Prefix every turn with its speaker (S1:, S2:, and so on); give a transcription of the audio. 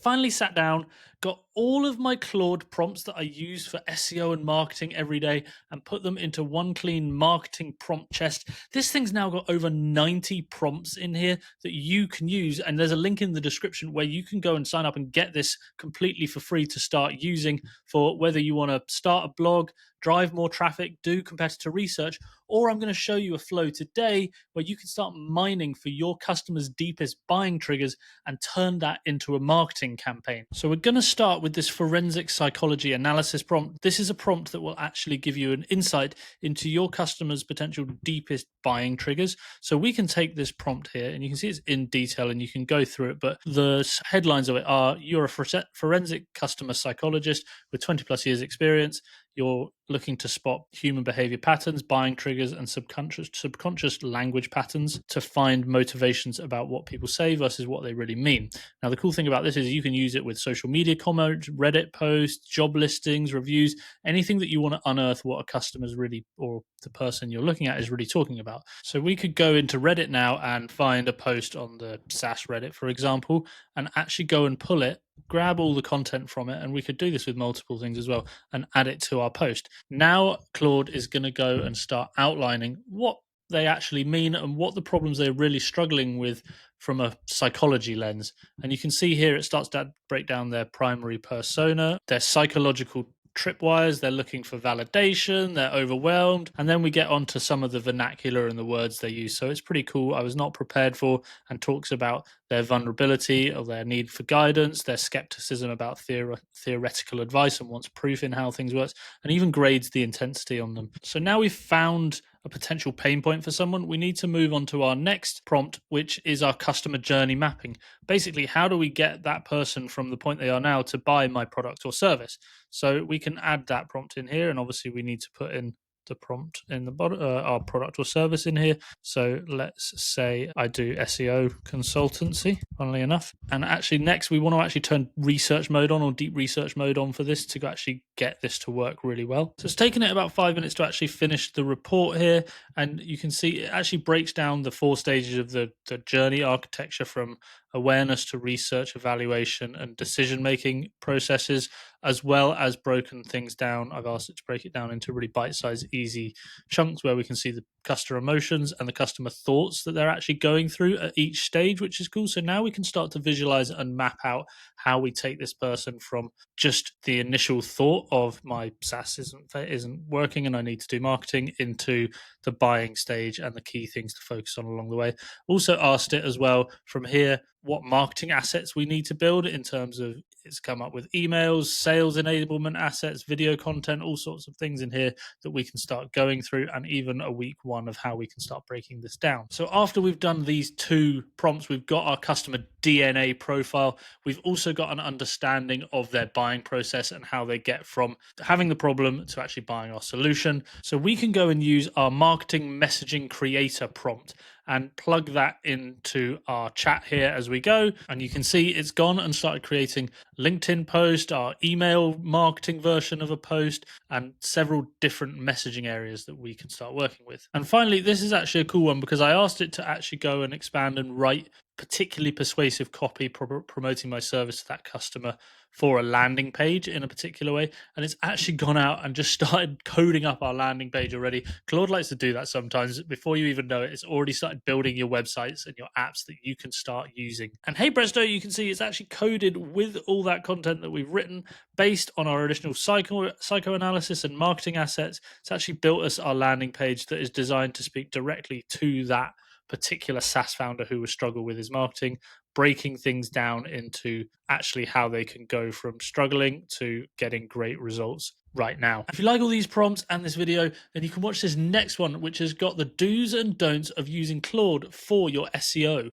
S1: finally sat down, got all of my Claude prompts that I use for SEO and marketing every day and put them into one clean marketing prompt chest. This thing's now got over 90 prompts in here that you can use. And there's a link in the description where you can go and sign up and get this completely for free to start using for whether you want to start a blog, drive more traffic, do competitor research, or I'm going to show you a flow today where you can start mining for your customers' deepest buying triggers and turn that into a marketing campaign. So we're going to start with this forensic psychology analysis prompt. This is a prompt that will actually give you an insight into your customers' potential deepest buying triggers. So we can take this prompt here and you can see it's in detail and you can go through it, but the headlines of it are: you're a forensic customer psychologist with 20 plus years experience. You're looking to spot human behavior patterns, buying triggers, and subconscious language patterns to find motivations about what people say versus what they really mean. Now, the cool thing about this is you can use it with social media comments, Reddit posts, job listings, reviews, anything that you want to unearth what a customer's really, or the person you're looking at, is really talking about. So we could go into Reddit now and find a post on the SaaS Reddit, for example, and actually go and pull it, grab all the content from it, and we could do this with multiple things as well, and add it to our post. Now Claude is going to go and start outlining what they actually mean and what the problems they're really struggling with from a psychology lens. And you can see here it starts to break down their primary persona, their psychological tripwires, they're looking for validation, they're overwhelmed, and then we get onto some of the vernacular and the words they use. So it's pretty cool. I was not prepared for, and talks about their vulnerability or their need for guidance, their skepticism about theoretical advice and wants proof in how things work, and even grades the intensity on them. So now we've found a potential pain point for someone, we need to move on to our next prompt, which is our customer journey mapping. Basically, how do we get that person from the point they are now to buy my product or service? So we can add that prompt in here, and obviously we need to put in the prompt in the bottom, our product or service in here. So let's say I do SEO consultancy, funnily enough. And actually next we want to actually turn research mode on, or deep research mode on, for this to actually get this to work really well. So it's taken it about 5 minutes to actually finish the report here. And you can see it actually breaks down the 4 stages of the journey architecture, from awareness to research, evaluation, and decision-making processes, as well as broken things down. I've asked it to break it down into really bite-sized, easy chunks where we can see the customer emotions and the customer thoughts that they're actually going through at each stage, which is cool. So now we can start to visualize and map out how we take this person from just the initial thought of my SaaS isn't working and I need to do marketing, into the buying stage and the key things to focus on along the way. Also asked it as well from here what marketing assets we need to build, in terms of, it's come up with emails, sales enablement assets, video content, all sorts of things in here that we can start going through, and even a week 1 of how we can start breaking this down. So after we've done these 2 prompts, we've got our customer DNA profile. We've also got an understanding of their buying process and how they get from having the problem to actually buying our solution. So we can go and use our marketing messaging creator prompt and plug that into our chat here as we go. And you can see it's gone and started creating LinkedIn post, our email marketing version of a post, and several different messaging areas that we can start working with. And finally, this is actually a cool one because I asked it to actually go and expand and write particularly persuasive copy promoting my service to that customer for a landing page in a particular way. And it's actually gone out and just started coding up our landing page already. Claude likes to do that sometimes. Before you even know it, it's already started building your websites and your apps that you can start using. And hey presto, you can see it's actually coded with all that content that we've written based on our additional psychoanalysis and marketing assets. It's actually built us our landing page that is designed to speak directly to that particular SaaS founder who was struggle with his marketing, breaking things down into actually how they can go from struggling to getting great results right now. If you like all these prompts and this video, then you can watch this next one, which has got the do's and don'ts of using Claude for your SEO.